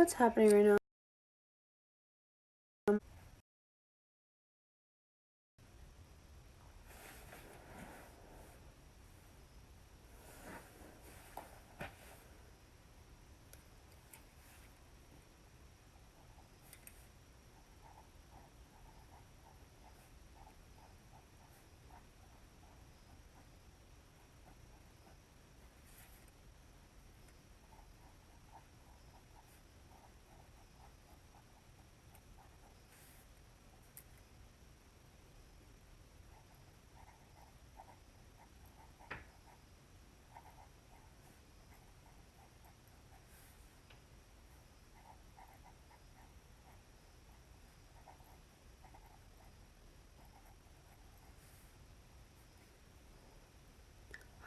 What's happening right now?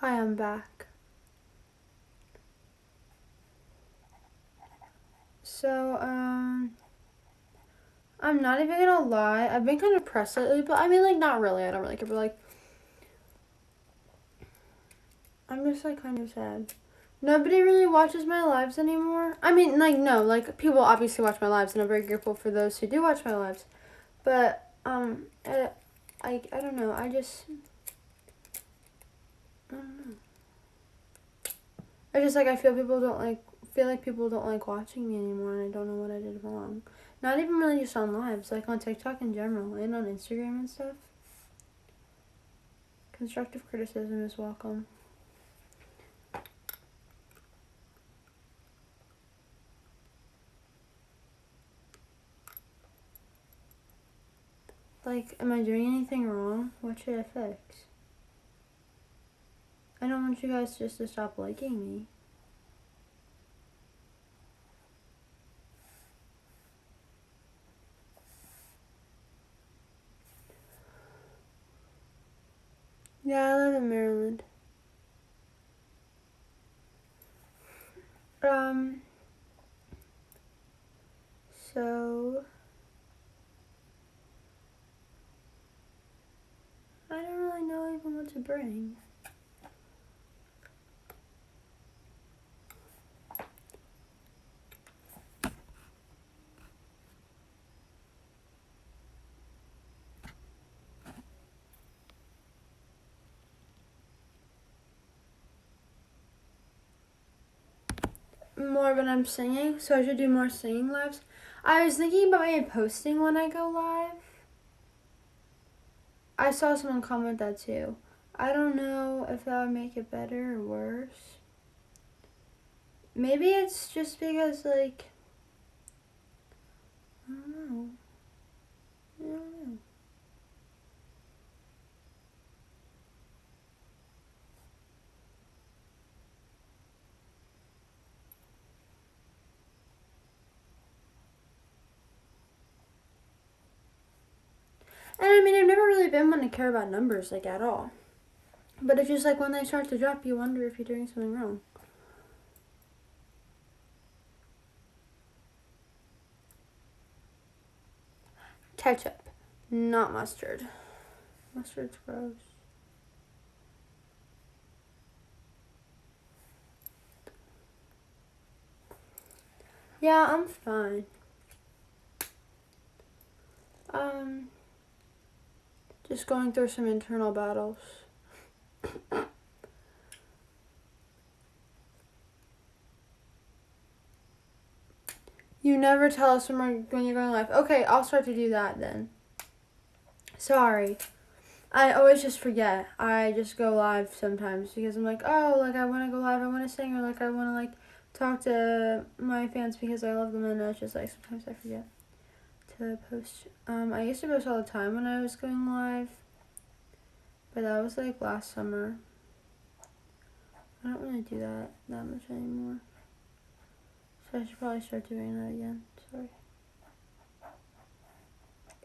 Hi, I'm back. So, I'm not even gonna lie. I've been kind of depressed lately, but I mean, like, not really. I don't really care, but, like, I'm just, like, kind of sad. Nobody really watches my lives anymore. I mean, like, no, like, people obviously watch my lives, and I'm very grateful for those who do watch my lives. But, I don't know. I don't know. I feel like people don't like watching me anymore, and I don't know what I did wrong. Not even really just on lives, like on TikTok in general, and on Instagram and stuff. Constructive criticism is welcome. Like, am I doing anything wrong? What should I fix? I don't want you guys just to stop liking me. Yeah, I live in Maryland. So I don't really know even what to bring. More when I'm singing, so I should do more singing lives. I was thinking about maybe posting when I go live. I saw someone comment that too. I don't know if that would make it better or worse. Maybe it's just because, like, I don't know. I don't know. And I mean, I've never really been one to care about numbers, like, at all. But it's just like when they start to drop, you wonder if you're doing something wrong. Ketchup, not mustard. Mustard's gross. Yeah, I'm fine. Just going through some internal battles. You never tell us when you're going live. Okay, I'll start to do that then. Sorry. I always just forget. I just go live sometimes because I'm like, oh, like I want to go live, I want to sing, or like I want to like talk to my fans because I love them, and it's just like sometimes I forget to post. I used to post all the time when I was going live, but that was like last summer. I don't really do that much anymore. So I should probably start doing that again. Sorry.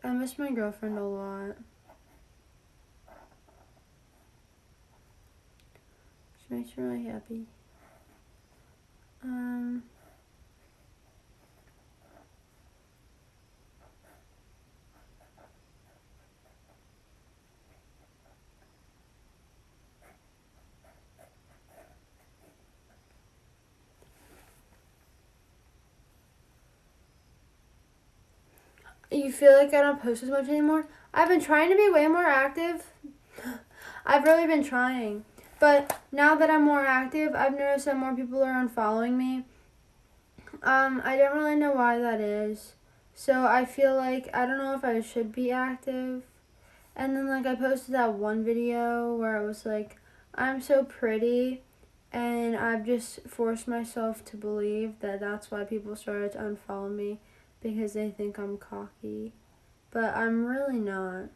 I miss my girlfriend a lot. She makes me really happy. you feel like I don't post as much anymore. I've been trying to be way more active. I've really been trying. But now that I'm more active, I've noticed that more people are unfollowing me. I don't really know why that is. So I feel like I don't know if I should be active. And then like I posted that one video where it was like, I'm so pretty, and I've just forced myself to believe that that's why people started to unfollow me, because they think I'm cocky. But I'm really not.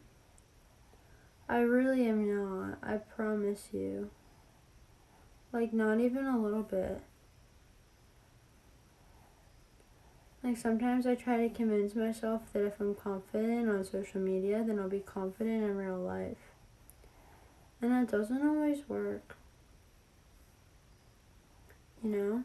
I really am not. I promise you. Like, not even a little bit. Like, sometimes I try to convince myself that if I'm confident on social media, then I'll be confident in real life. And that doesn't always work. You know?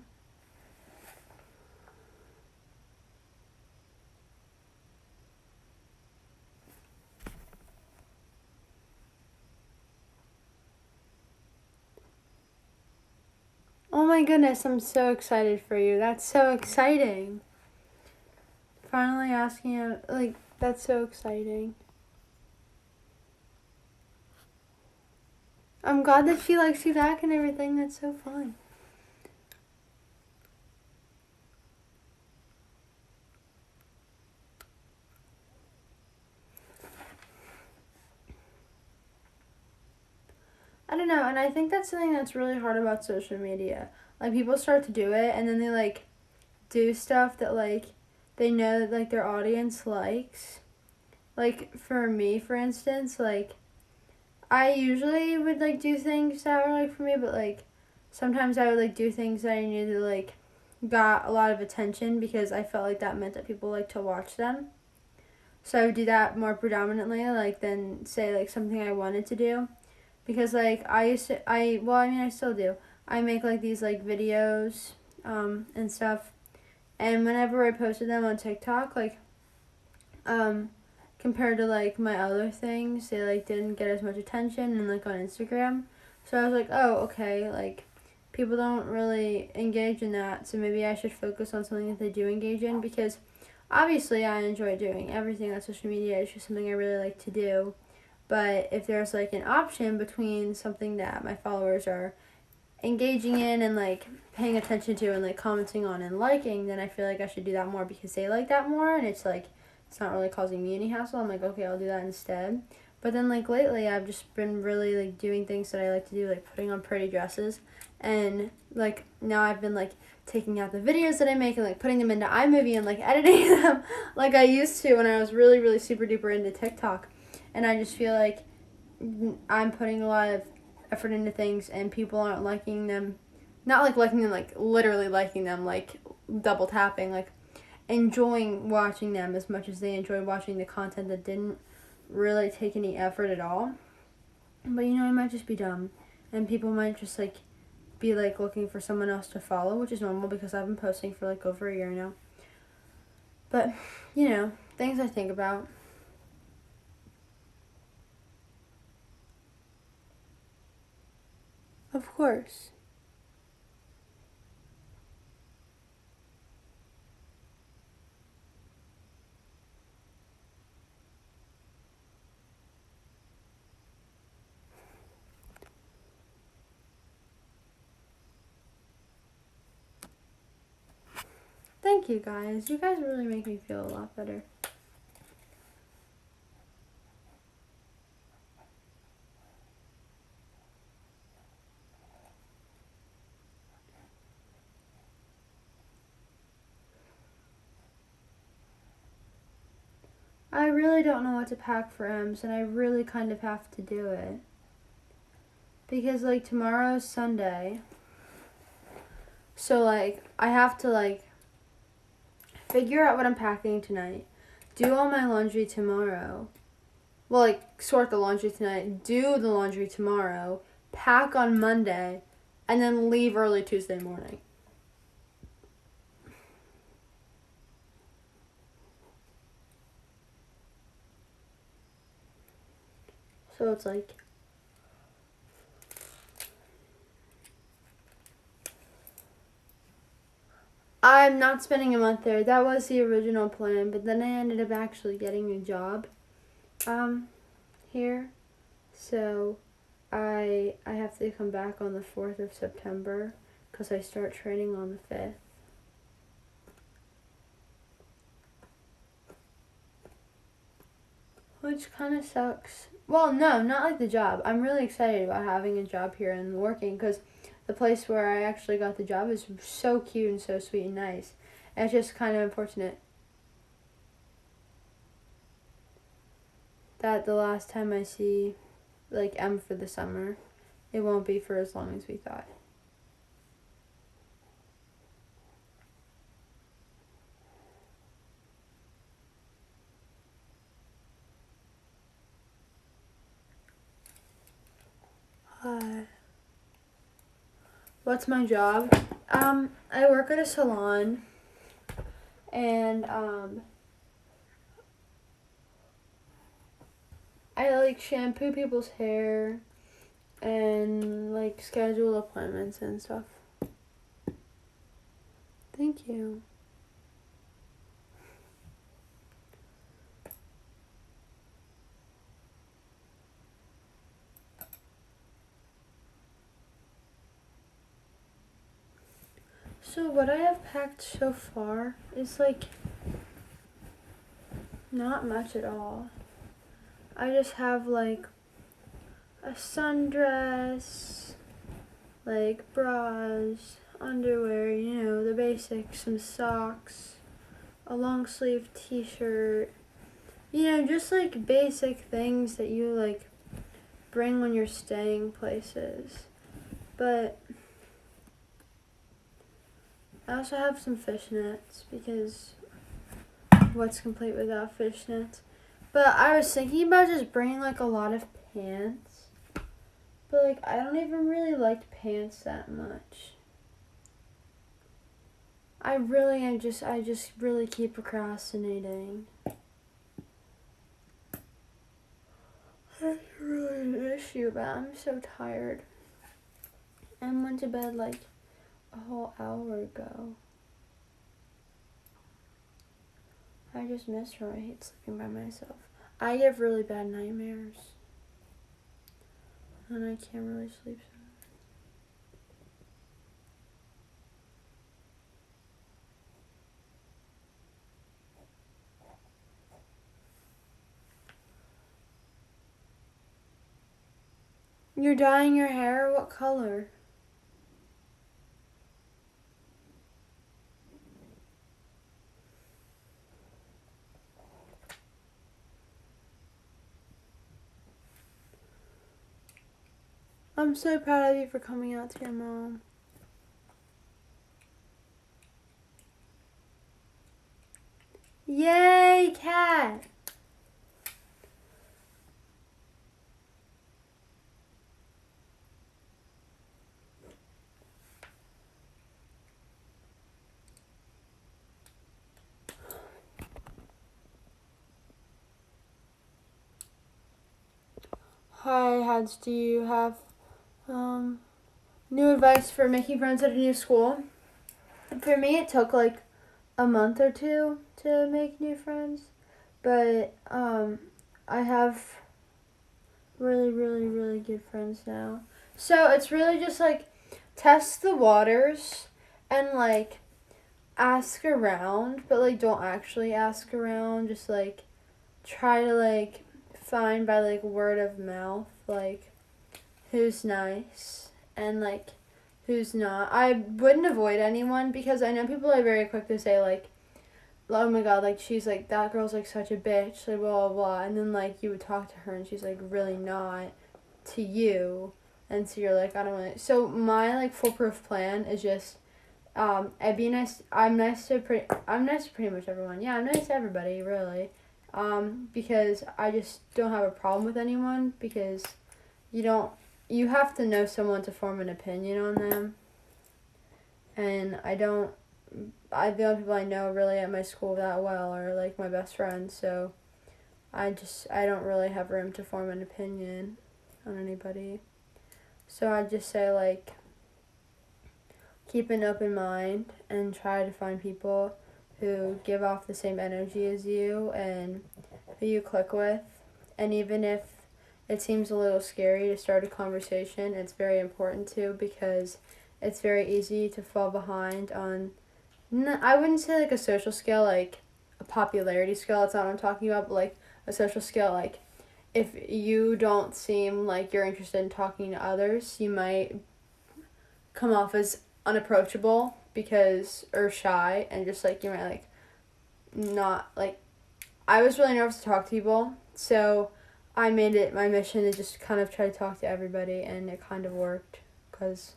Oh my goodness, I'm so excited for you. That's so exciting. Finally asking you, like, that's so exciting. I'm glad that she likes you back and everything. That's so fun. I don't know, and I think that's something that's really hard about social media. Like, people start to do it, and then they, like, do stuff that, like, they know that, like, their audience likes. Like, for me, for instance, like, I usually would, like, do things that were, like, for me, but, like, sometimes I would, like, do things that I knew that, like, got a lot of attention because I felt like that meant that people like to watch them. So I would do that more predominantly, like, than, say, like, something I wanted to do. Because, like, I still do. I make, like, these, like, videos, and stuff. And whenever I posted them on TikTok, like, compared to, like, my other things, they, like, didn't get as much attention and, like, on Instagram. So I was like, oh, okay, like, people don't really engage in that, so maybe I should focus on something that they do engage in, because obviously I enjoy doing everything on social media. It's just something I really like to do. But if there's, like, an option between something that my followers are engaging in and, like, paying attention to and, like, commenting on and liking, then I feel like I should do that more because they like that more, and it's, like, it's not really causing me any hassle. I'm like, okay, I'll do that instead. But then, like, lately I've just been really, like, doing things that I like to do, like putting on pretty dresses. And, like, now I've been, like, taking out the videos that I make and, like, putting them into iMovie and, like, editing them like I used to when I was really, really super duper into TikTok. And I just feel like I'm putting a lot of effort into things and people aren't liking them. Not, like, liking them, like, literally liking them, like, double tapping, like, enjoying watching them as much as they enjoy watching the content that didn't really take any effort at all. But, you know, I might just be dumb. And people might just, like, be, like, looking for someone else to follow, which is normal because I've been posting for, like, over a year now. But, you know, things I think about. Of course. Thank you guys. You guys really make me feel a lot better. I really don't know what to pack for Ems, and I really kind of have to do it. Because, like, tomorrow's Sunday. So, like, I have to, like, figure out what I'm packing tonight. Do all my laundry tomorrow. Well, like, sort the laundry tonight. Do the laundry tomorrow. Pack on Monday. And then leave early Tuesday morning. So it's like, I'm not spending a month there. That was the original plan, but then I ended up actually getting a job here. So I have to come back on the 4th of September because I start training on the 5th. Which kind of sucks. Well, no, not like the job. I'm really excited about having a job here and working because the place where I actually got the job is so cute and so sweet and nice. And it's just kind of unfortunate that the last time I see like M for the summer, it won't be for as long as we thought. What's my job? I work at a salon, and I like shampoo people's hair and like schedule appointments and stuff. Thank you. So what I have packed so far is like not much at all. I just have like a sundress, like bras, underwear, you know, the basics, some socks, a long sleeve t-shirt, you know, just like basic things that you like bring when you're staying places. But I also have some fishnets because what's complete without fishnets? But I was thinking about just bringing like a lot of pants. But like I don't even really like pants that much. I just really keep procrastinating. That's really an issue, but I'm so tired. I went to bed like a whole hour ago. I just miss her. I hate sleeping by myself. I get really bad nightmares. And I can't really sleep. You're dyeing your hair? What color? I'm so proud of you for coming out to your mom. Yay, cat! Hi, Hads, do you have new advice for making friends at a new school? For me, it took like a month or two to make new friends, but I have really, really, really good friends now. So it's really just like test the waters and like ask around, but like don't actually ask around. Just like try to like find by like word of mouth like who's nice and like who's not. I wouldn't avoid anyone because I know people are very quick to say like, oh my god, like she's like that girl's like such a bitch, like blah blah blah, and then like you would talk to her and she's like really not to you, and so you're like I don't want to. So my like foolproof plan is just I'd be nice. I'm nice to pretty much everyone. Yeah, I'm nice to everybody really, because I just don't have a problem with anyone because you have to know someone to form an opinion on them, and the only people I know really at my school that well are like my best friends, so I don't really have room to form an opinion on anybody. So I just say like keep an open mind and try to find people who give off the same energy as you and who you click with. And even if it seems a little scary to start a conversation, it's very important to, because it's very easy to fall behind on, I wouldn't say like a social scale, like a popularity scale, that's not what I'm talking about, but like a social scale, like if you don't seem like you're interested in talking to others, you might come off as unapproachable or shy, and just like you might like not like, I was really nervous to talk to people, so I made it my mission to just kind of try to talk to everybody, and it kind of worked because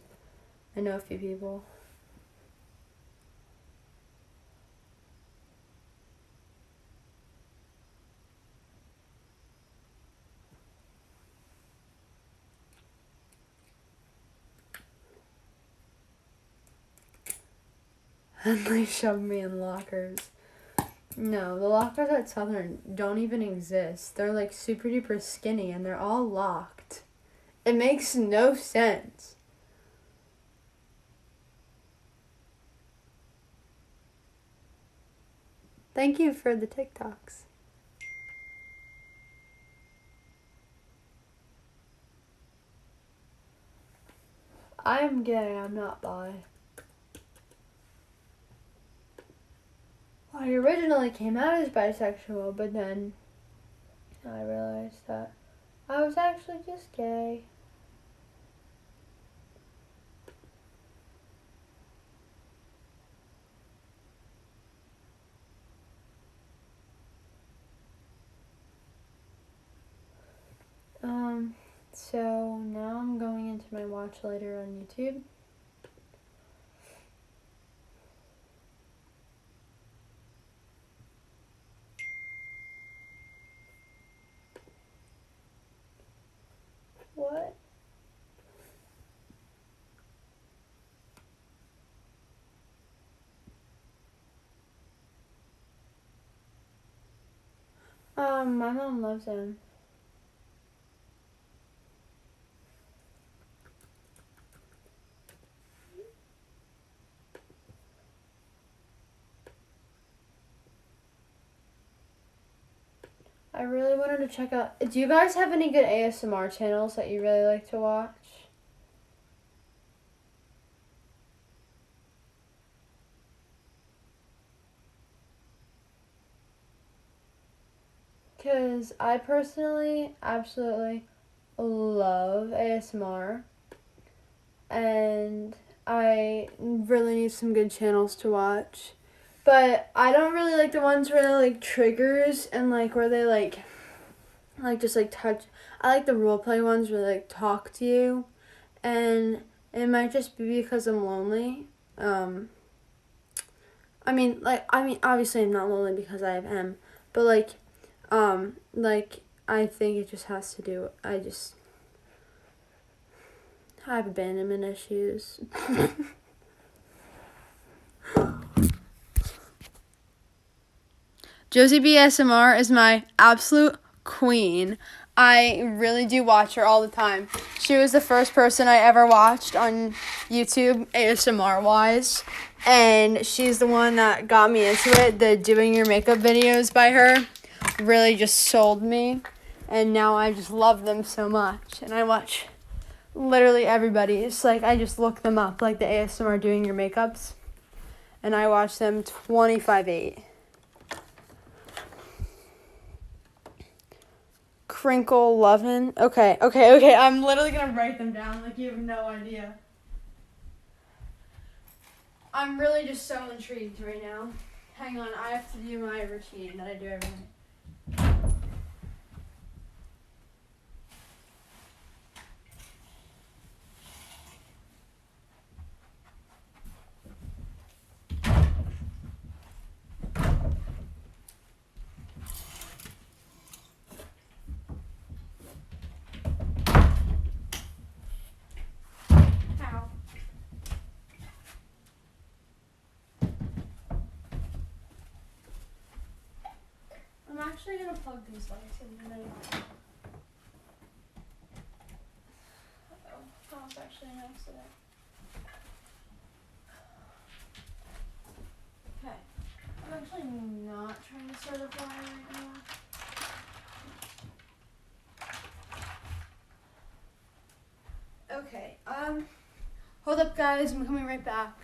I know a few people. And they shoved me in lockers. No, the lockers at Southern don't even exist. They're like super duper skinny and they're all locked. It makes no sense. Thank you for the TikToks. I'm gay, I'm not bi. I originally came out as bisexual, but then I realized that I was actually just gay. So now I'm going into my watch later on YouTube. What? My mom loves him. I really wanted to check out. Do you guys have any good ASMR channels that you really like to watch? Because I personally absolutely love ASMR. And I really need some good channels to watch. But I don't really like the ones where they like triggers and like where they like just like touch. I like the role play ones where they like talk to you, and it might just be because I'm lonely. I mean obviously I'm not lonely because I have M, but like I think it just has to do. I have abandonment issues. Josie B. ASMR is my absolute queen. I really do watch her all the time. She was the first person I ever watched on YouTube, ASMR-wise. And she's the one that got me into it. The doing your makeup videos by her really just sold me. And now I just love them so much. And I watch literally everybody. It's like I just look them up, like the ASMR doing your makeups. And I watch them 25/8. Crinkle Lovin'. Okay. I'm literally gonna write them down. Like, you have no idea. I'm really just so intrigued right now. Hang on, I have to do my routine that I do every night. I'm actually gonna plug these lights in a minute. Oh, that was actually an accident. certified right now. Okay, hold up guys, I'm coming right back.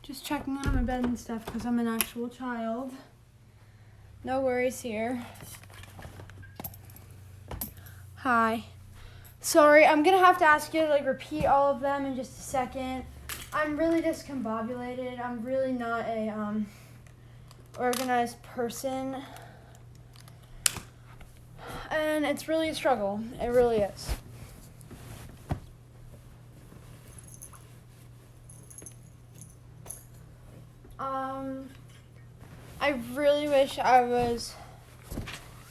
Just checking out my bed and stuff because I'm an actual child. No worries here. Hi. Sorry, I'm gonna have to ask you to like repeat all of them in just a second. I'm really discombobulated. I'm really not a organized person. And it's really a struggle. It really is. I really wish I was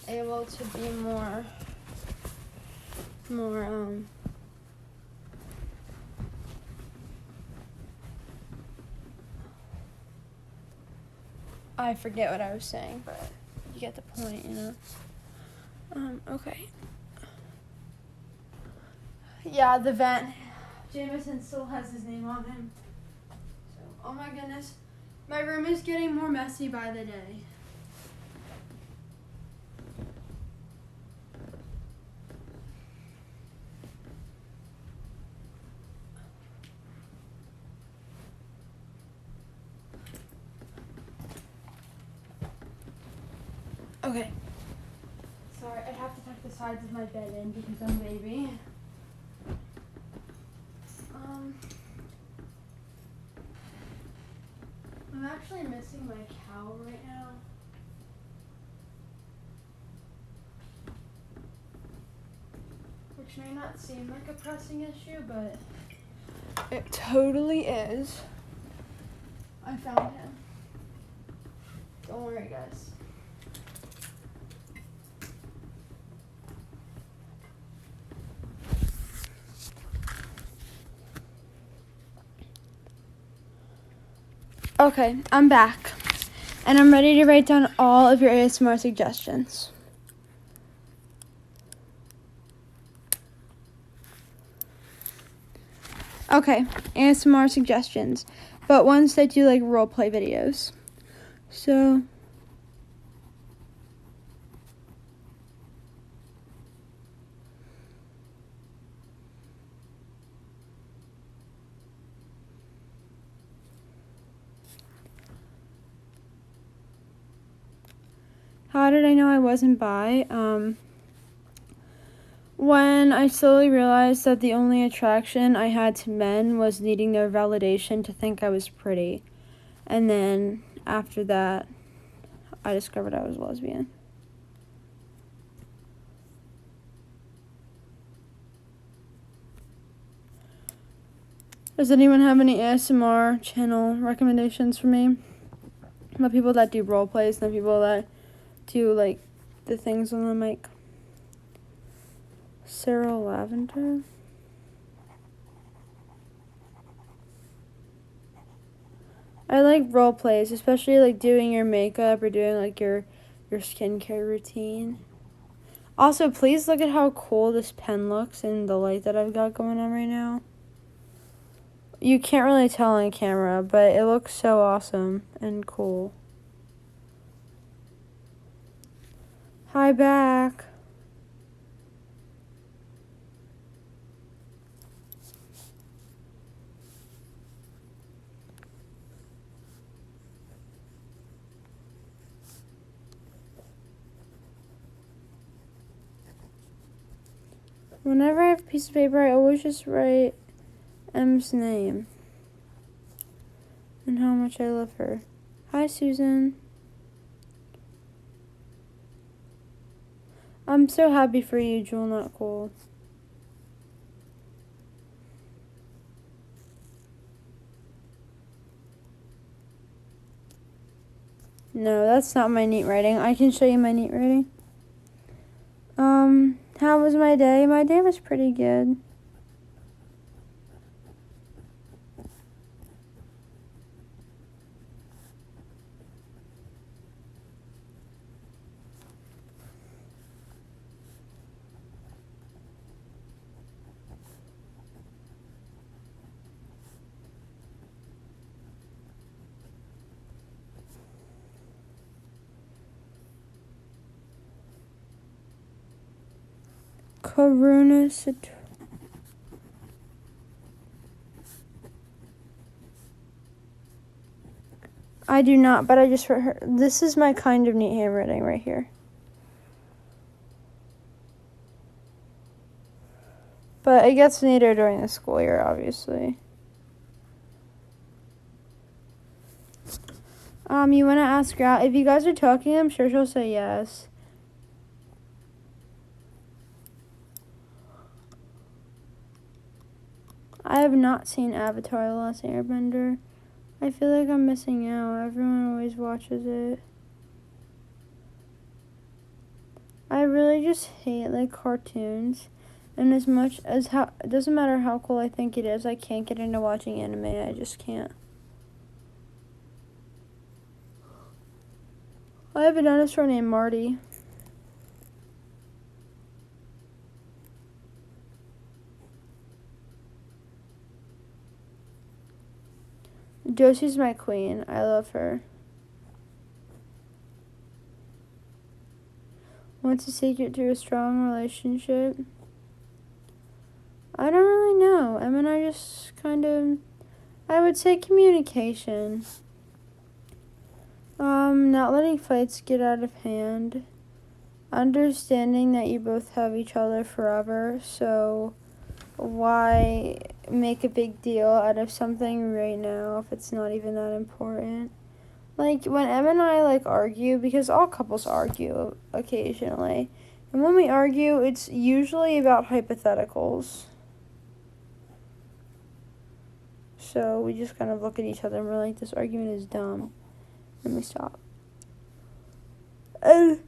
able to be more I forget what I was saying, but you get the point, you know. Okay. Yeah, the vent. Jameson still has his name on him. So, oh my goodness. My room is getting more messy by the day. Okay. Sorry, I have to tuck the sides of my bed in because I'm a baby. I'm actually missing my cow right now. Which may not seem like a pressing issue, but it totally is. I found him. Don't worry, guys. Okay, I'm back. And I'm ready to write down all of your ASMR suggestions. Okay, ASMR suggestions, but ones that do like roleplay videos. So, how did I know I wasn't bi? When I slowly realized that the only attraction I had to men was needing their validation to think I was pretty. And then after that, I discovered I was lesbian. Does anyone have any ASMR channel recommendations for me? The people that do role plays and the people that do like the things on the mic. Sarah Lavender. I like role plays, especially like doing your makeup or doing like your skincare routine. Also, please look at how cool this pen looks in the light that I've got going on right now. You can't really tell on camera, but it looks so awesome and cool. Hi back. Whenever I have a piece of paper, I always just write M's name and how much I love her. Hi, Susan. I'm so happy for you, Jewel Not Cool. No, that's not my neat writing. I can show you my neat writing. How was my day? My day was pretty good. Karuna I do not, but I just heard. This is my kind of neat handwriting right here. But it gets neater during the school year, obviously. You want to ask her out? If you guys are talking, I'm sure she'll say yes. I have not seen Avatar: The Last Airbender. I feel like I'm missing out. Everyone always watches it. I really just hate like cartoons. And as much as it doesn't matter how cool I think it is, I can't get into watching anime. I just can't. I have a dinosaur named Marty. Josie's my queen. I love her. What's the secret to a strong relationship? I don't really know. I mean, I just kind of, I would say communication. Not letting fights get out of hand. Understanding that you both have each other forever, so why make a big deal out of something right now if it's not even that important? Like, when Em and I, like, argue, because all couples argue occasionally, and when we argue, it's usually about hypotheticals. So we just kind of look at each other and we're like, this argument is dumb. And we stop. And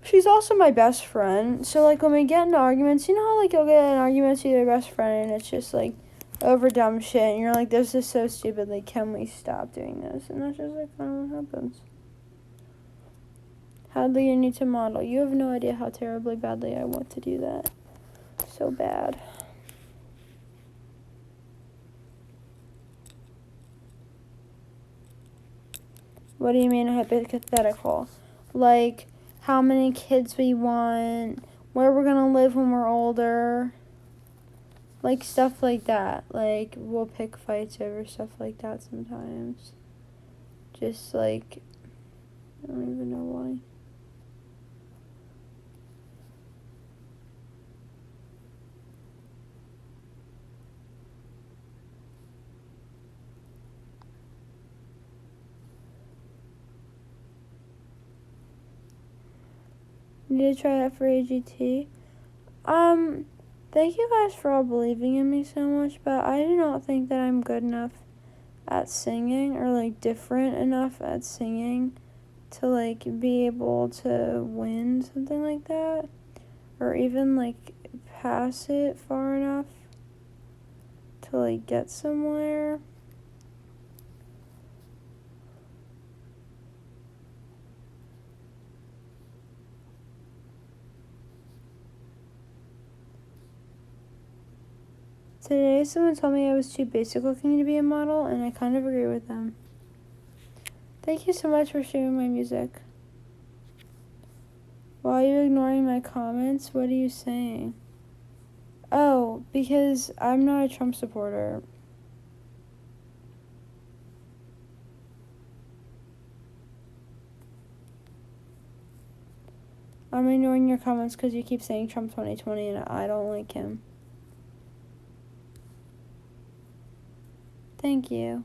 she's also my best friend. So, like, when we get into arguments, you know how, like, you'll get in arguments with your best friend and it's just, like, over dumb shit. And you're like, this is so stupid. Like, can we stop doing this? And that's just, like, kind of what happens. Hadley, you need to model. You have no idea how terribly badly I want to do that. So bad. What do you mean hypothetical? Like, how many kids we want, where we're gonna live when we're older, like, stuff like that. Like, we'll pick fights over stuff like that sometimes. Just, like, I don't even know why. Need to try that for AGT. Thank you guys for all believing in me so much, but I do not think that I'm good enough at singing or, like, different enough at singing to, like, be able to win something like that, or even, like, pass it far enough to, like, get somewhere. Today, someone told me I was too basic looking to be a model, and I kind of agree with them. Thank you so much for sharing my music. Why are you ignoring my comments? What are you saying? Oh, because I'm not a Trump supporter. I'm ignoring your comments because you keep saying Trump 2020 and I don't like him. Thank you.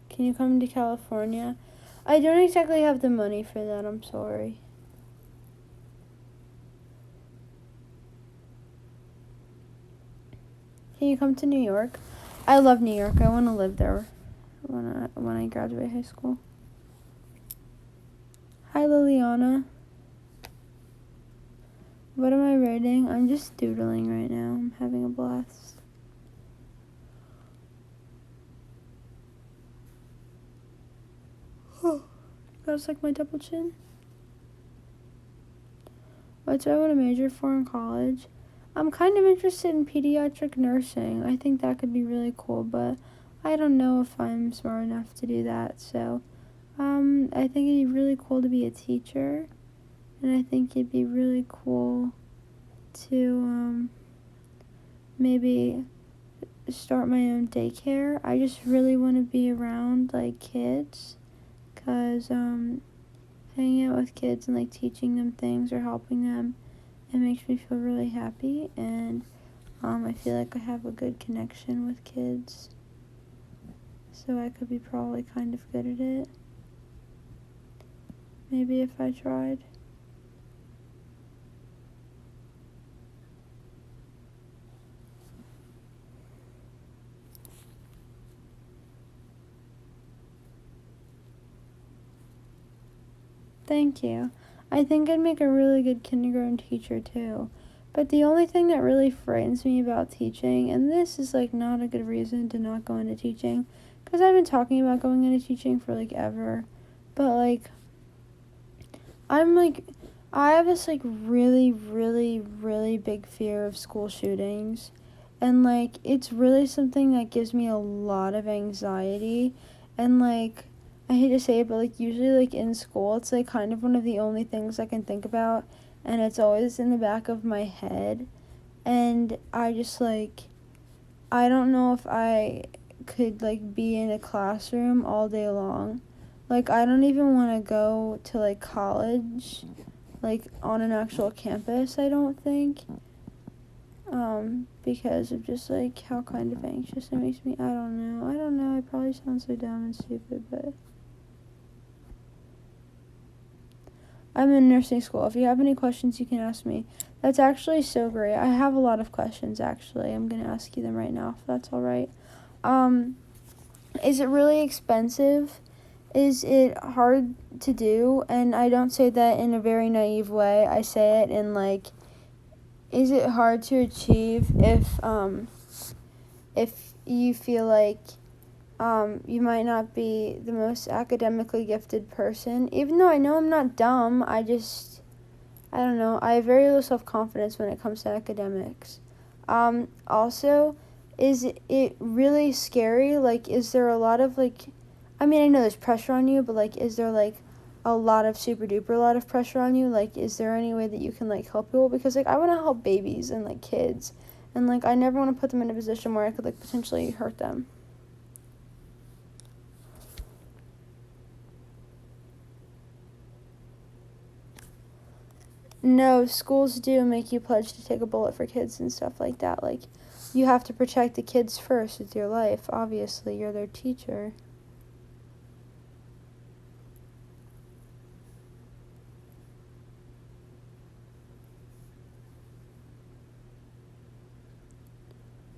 Can you come to California? I don't exactly have the money for that, I'm sorry. Can you come to New York? I love New York. I want to live there when I graduate high school. Hi, Liliana. What am I writing? I'm just doodling right now. I'm having a blast. Oh, that's like my double chin. What do I want to major for in college? I'm kind of interested in pediatric nursing. I think that could be really cool, but I don't know if I'm smart enough to do that. So I think it'd be really cool to be a teacher, and I think it'd be really cool to maybe start my own daycare. I just really want to be around like kids, cause hanging out with kids and like teaching them things or helping them, it makes me feel really happy, and I feel like I have a good connection with kids, so I could be probably kind of good at it. Maybe if I tried. Thank you. I think I'd make a really good kindergarten teacher too. But the only thing that really frightens me about teaching, and this is like not a good reason to not go into teaching, because I've been talking about going into teaching for like ever, but like I have this like really, really, really big fear of school shootings, and like it's really something that gives me a lot of anxiety, and like I hate to say it, but like usually like in school it's like kind of one of the only things I can think about, and it's always in the back of my head, and I just like I don't know if I could like be in a classroom all day long. Like I don't even want to go to like college, like on an actual campus, I don't think. Because of just like how kind of anxious it makes me. I don't know. I probably sound so dumb and stupid, but I'm in nursing school. If you have any questions, you can ask me. That's actually so great. I have a lot of questions actually. I'm gonna ask you them right now, if that's all right. Is it really expensive? Is it hard to do? And I don't say that in a very naive way. I say it in like, is it hard to achieve if you feel like you might not be the most academically gifted person? Even though I know I'm not dumb, I don't know. I have very low self-confidence when it comes to academics. Also, is it really scary? Like, is there a lot of like, I mean, I know there's pressure on you, but like, is there like a lot of super duper lot of pressure on you? Like, is there any way that you can like help people? Because like, I want to help babies and like kids, and like, I never want to put them in a position where I could like potentially hurt them. No, schools do make you pledge to take a bullet for kids and stuff like that. Like, you have to protect the kids first with your life. Obviously, you're their teacher.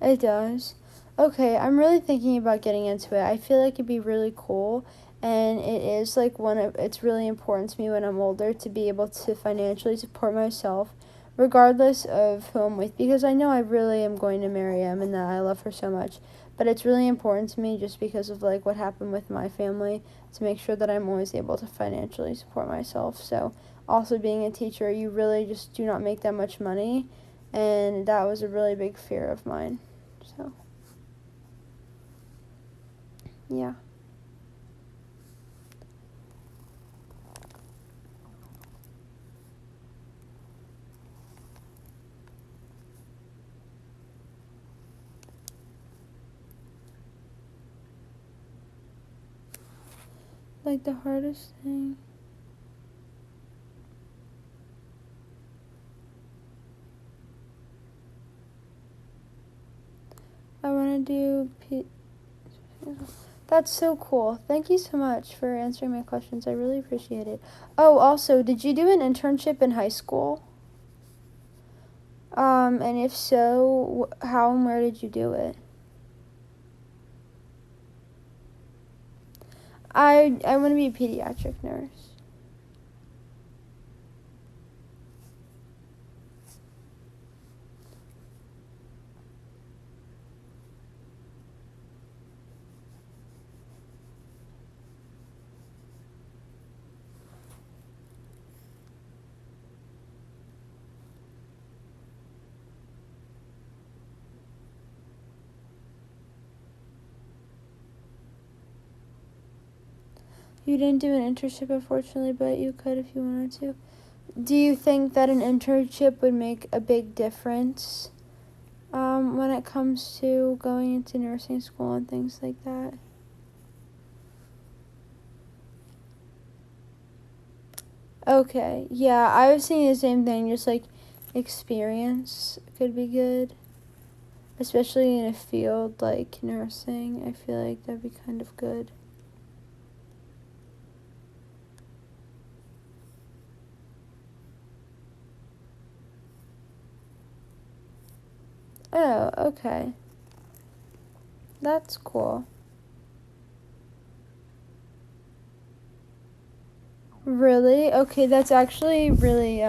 It does. Okay, I'm really thinking about getting into it. I feel like it'd be really cool, and it is like it's really important to me when I'm older to be able to financially support myself, regardless of who I'm with, because I know I really am going to marry him and that I love her so much. But it's really important to me just because of like what happened with my family, to make sure that I'm always able to financially support myself. So also being a teacher, you really just do not make that much money, and that was a really big fear of mine. So, yeah. Like the hardest thing. I want to do. That's so cool. Thank you so much for answering my questions. I really appreciate it. Oh, also, did you do an internship in high school? And if so, how and where did you do it? I want to be a pediatric nurse. You didn't do an internship, unfortunately, but you could if you wanted to. Do you think that an internship would make a big difference when it comes to going into nursing school and things like that? Okay, yeah, I was thinking the same thing, just like experience could be good, especially in a field like nursing. I feel like that'd be kind of good. Oh, okay. That's cool. Really? Okay, that's actually really,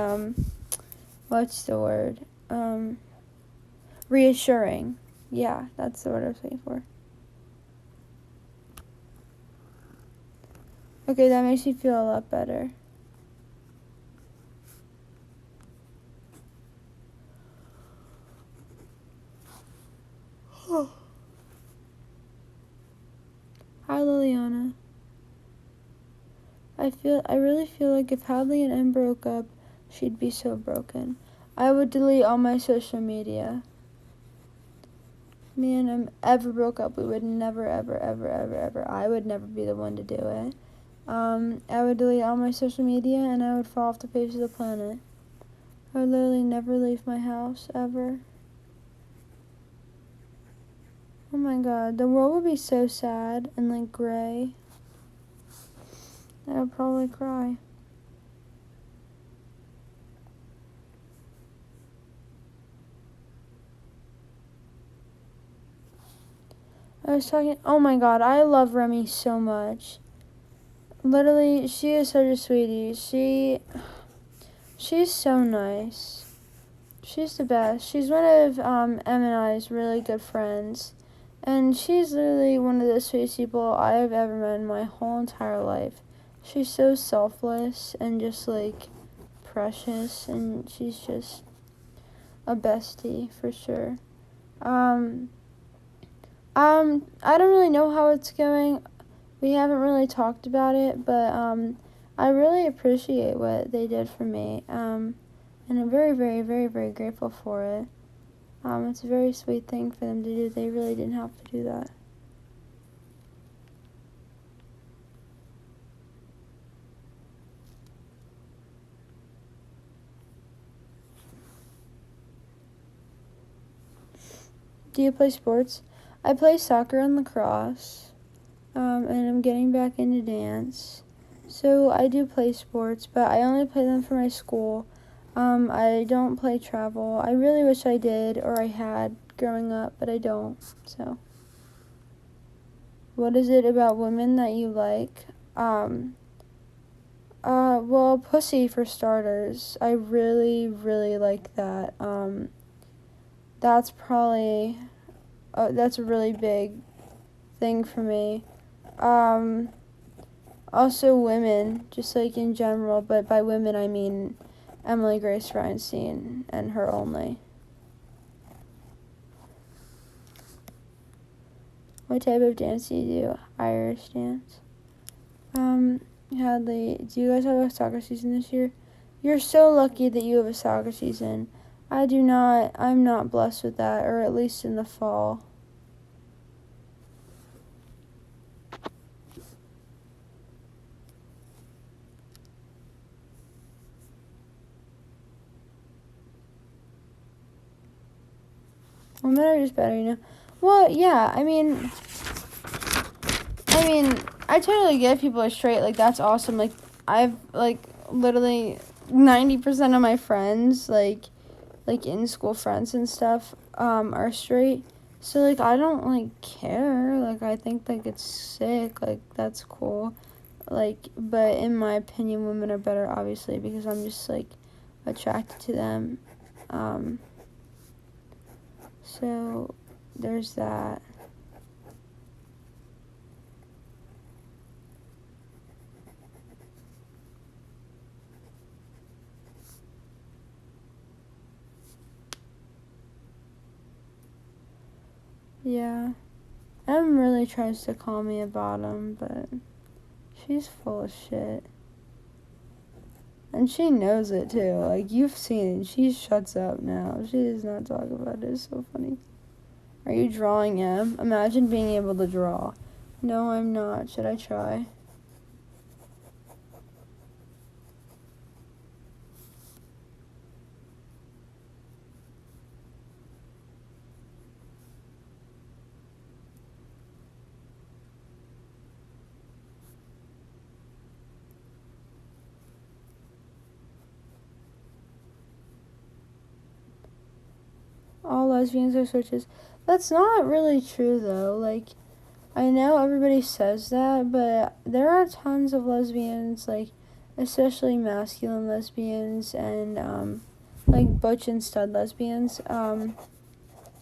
what's the word? Reassuring. Yeah, that's the word I was looking for. Okay, that makes me feel a lot better. Hi, Liliana. I really feel like if Hadley and Em broke up, she'd be so broken. I would delete all my social media. Me and Em ever broke up, we would never, ever. I would never be the one to do it. I would delete all my social media and I would fall off the face of the planet. I would literally never leave my house, ever. Oh my god, the world would be so sad and like gray. I would probably cry. Oh my god, I love Remy so much. Literally, she is such a sweetie. She's so nice. She's the best. She's one of Em and I's really good friends. And she's literally one of the sweetest people I have ever met in my whole entire life. She's so selfless and just like precious, and she's just a bestie for sure. I don't really know how it's going. We haven't really talked about it, but I really appreciate what they did for me. And I'm very, very, very, very grateful for it. It's a very sweet thing for them to do. They really didn't have to do that. Do you play sports? I play soccer and lacrosse, and I'm getting back into dance. So I do play sports, but I only play them for my school. I don't play travel. I really wish I did, or I had growing up, but I don't. So, what is it about women that you like? Well, pussy for starters. I really, really like that. That's probably, that's a really big thing for me. Also women, just like in general, but by women I mean Emily Grace Reinstein and her only. What type of dance do you do? Irish dance. Hadley, do you guys have a soccer season this year? You're so lucky that you have a soccer season. I'm not blessed with that, or at least in the fall. Women are just better, you know? Well, yeah, I mean, I totally give people a straight, like, that's awesome. Like, I've, like, literally 90% of my friends, like in school friends and stuff, are straight. So, like, I don't, like, care. Like, I think, like, it's sick. Like, that's cool. Like, but in my opinion, women are better, obviously, because I'm just, like, attracted to them. So, there's that. Yeah. Em really tries to call me a bottom, but She's full of shit. And she knows it too. Like, you've seen it. She shuts up now. She does not talk about it. It's so funny. Are you drawing, Em? Imagine being able to draw. No, I'm not. Should I try? All lesbians are switches. That's not really true, though. Like, I know everybody says that, but there are tons of lesbians, like, especially masculine lesbians and, like, butch and stud lesbians, and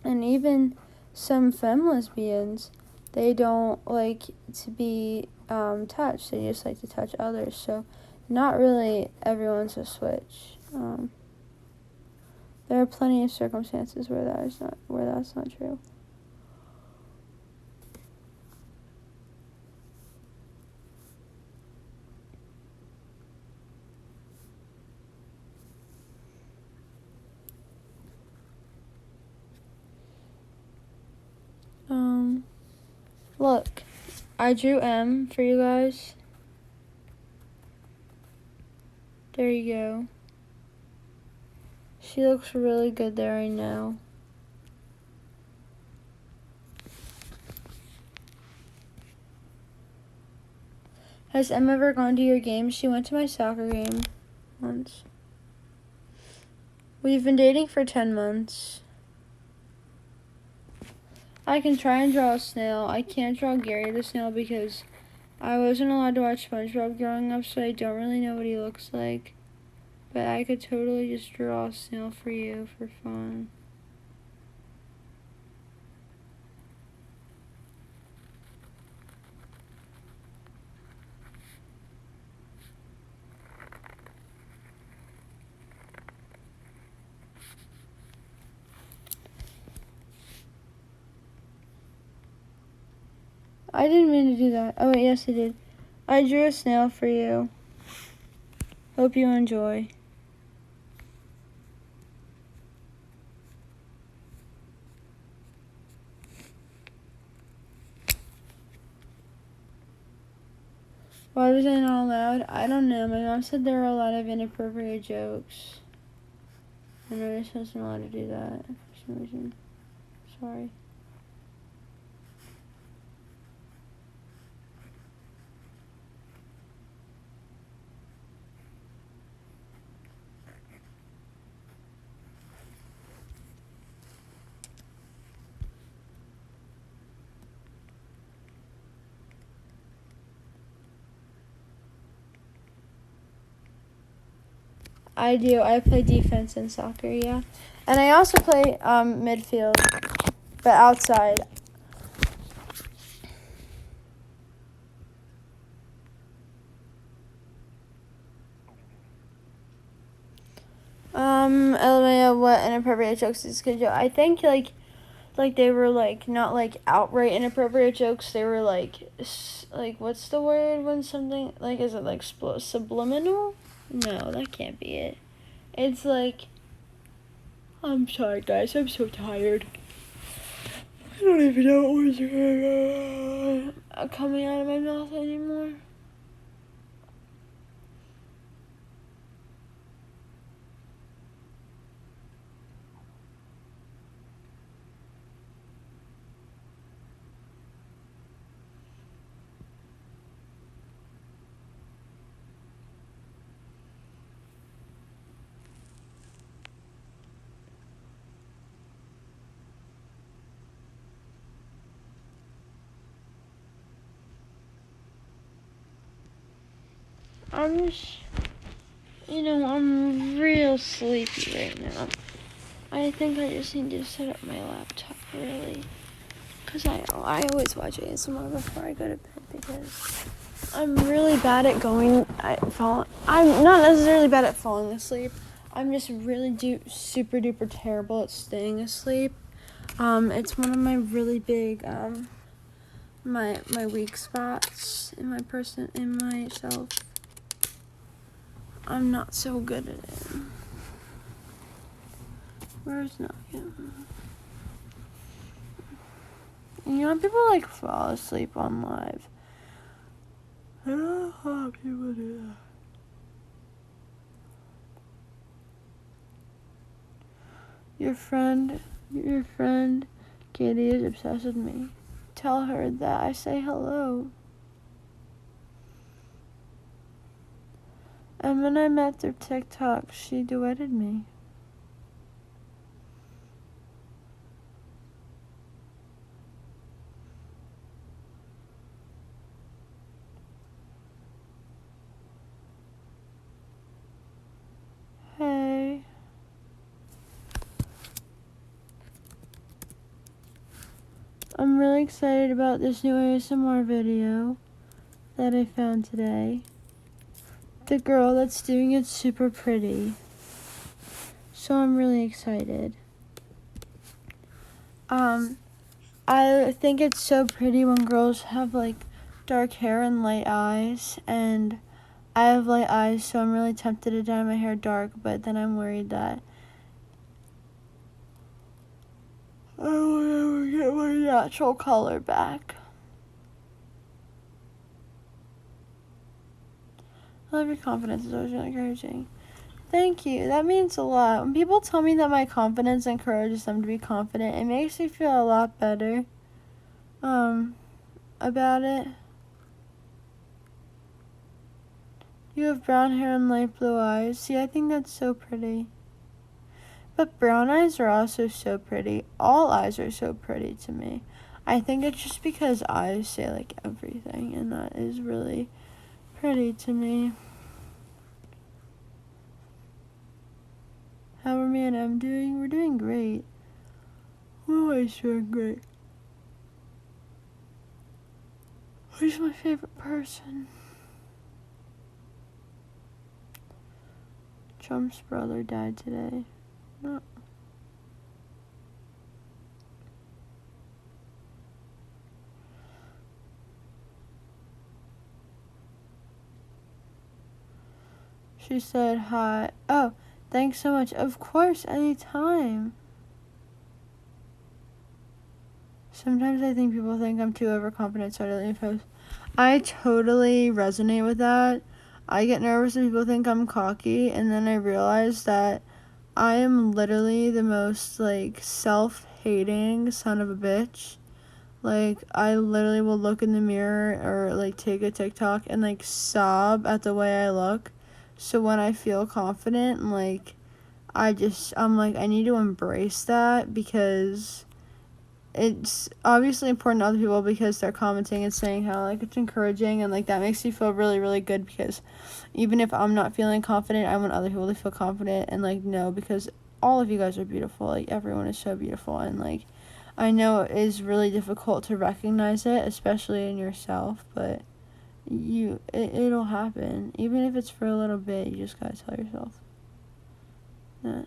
even some femme lesbians. They don't like to be touched. They just like to touch others. So, not really everyone's a switch. There are plenty of circumstances where that's not true. Look, I drew M for you guys. There you go. She looks really good there right now. Has Em ever gone to your games? She went to my soccer game once. We've been dating for 10 months. I can try and draw a snail. I can't draw Gary the snail because I wasn't allowed to watch SpongeBob growing up, so I don't really know what he looks like. But I could totally just draw a snail for you for fun. I didn't mean to do that. Oh, wait, yes, I did. I drew a snail for you. Hope you enjoy. Why was I not allowed? I don't know. My mom said there were a lot of inappropriate jokes. And I just wasn't allowed to do that for some reason. Sorry. I do. I play defense in soccer, yeah. And I also play midfield, but outside. LMAO, what inappropriate jokes is good joke? I think, like they were, like, not, like, outright inappropriate jokes. They were, like, what's the word when something, like, is it, like, subliminal? No, that can't be it. It's, like, I'm sorry, guys. I'm so tired. I don't even know what words are coming out of my mouth anymore. I'm real sleepy right now. I think I just need to set up my laptop early. Because I always watch ASMR before I go to bed because I'm really bad at I'm not necessarily bad at falling asleep. I'm just really super duper terrible at staying asleep. It's one of my really big my weak spots in myself. I'm not so good at it. Where's Nugget? And you know, people like fall asleep on live. I don't know how people do that. Your friend, Katie is obsessed with me. Tell her that I say hello. And when I met through TikTok, she duetted me. Hey. I'm really excited about this new ASMR video that I found today. The girl that's doing it's super pretty. So I'm really excited. I think it's so pretty when girls have like dark hair and light eyes, and I have light eyes, so I'm really tempted to dye my hair dark, but then I'm worried that I won't ever get my natural color back. I love your confidence. It's always really encouraging. Thank you. That means a lot. When people tell me that my confidence encourages them to be confident, it makes me feel a lot better about it. You have brown hair and light blue eyes. See, I think that's so pretty. But brown eyes are also so pretty. All eyes are so pretty to me. I think it's just because eyes say like everything, and that is really pretty to me. How are me and Em doing? We're doing great. We're always doing great. Who's my favorite person? Trump's brother died today. No. She said hi. Oh, thanks so much. Of course, anytime. Sometimes I think people think I'm too overconfident, so I don't leave posts. I totally resonate with that. I get nervous when people think I'm cocky, and then I realize that I am literally the most, like, self-hating son of a bitch. Like, I literally will look in the mirror or, like, take a TikTok and, like, sob at the way I look. So when I feel confident, like, I'm like, I need to embrace that, because it's obviously important to other people because they're commenting and saying how, like, it's encouraging, and, like, that makes me feel really, really good, because even if I'm not feeling confident, I want other people to feel confident and, like, know, because all of you guys are beautiful. Like, everyone is so beautiful, and, like, I know it is really difficult to recognize it, especially in yourself, but it'll happen. Even if it's for a little bit, you just gotta tell yourself that.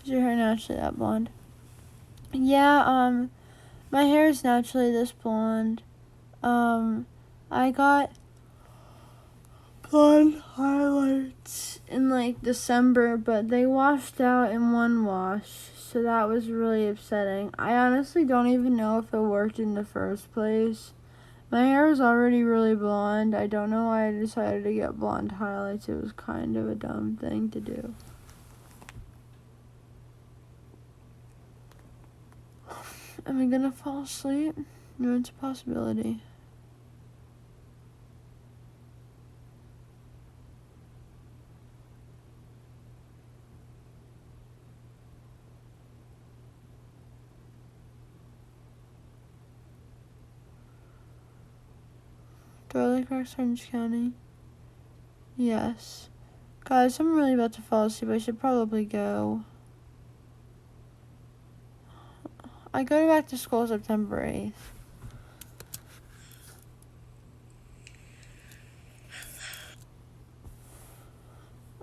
Is your hair naturally that blonde? Yeah, my hair is naturally this blonde. I got blonde highlights in, like, December, but they washed out in one wash, so that was really upsetting. I honestly don't even know if it worked in the first place. My hair is already really blonde. I don't know why I decided to get blonde highlights. It was kind of a dumb thing to do. Am I gonna fall asleep? No, it's a possibility. Do I like Orange County? Yes. Guys, I'm really about to fall asleep. I should probably go. I go back to school September 8th.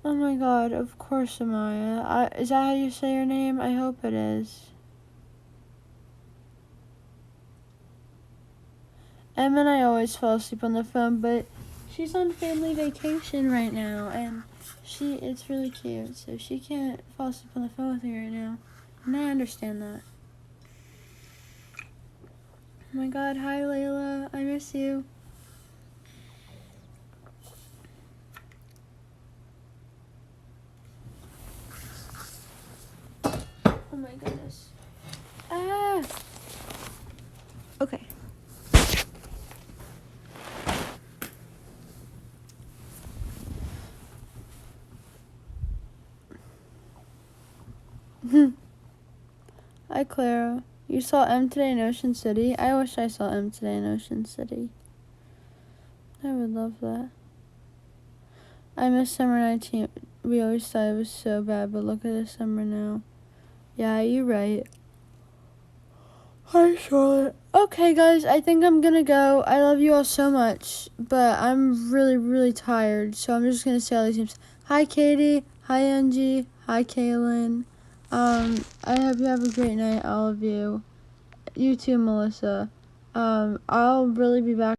Oh my god, of course, Amaya. Is that how you say your name? I hope it is. Em and I always fall asleep on the phone, but she's on family vacation right now, and it's really cute, so she can't fall asleep on the phone with me right now. And I understand that. Oh my god, hi Layla, I miss you. Oh my goodness. Ah! Okay. Hi Clara. You saw M today in Ocean City? I wish I saw M today in Ocean City. I would love that. I miss summer 19. We always thought it was so bad, but look at the summer now. Yeah, you're right. Hi, Charlotte. Okay, guys, I think I'm gonna go. I love you all so much, but I'm really, really tired, so I'm just gonna say all these names. Hi, Katie. Hi, Angie. Hi, Kaylin. I hope you have a great night, all of you. You too, Melissa. I'll really be back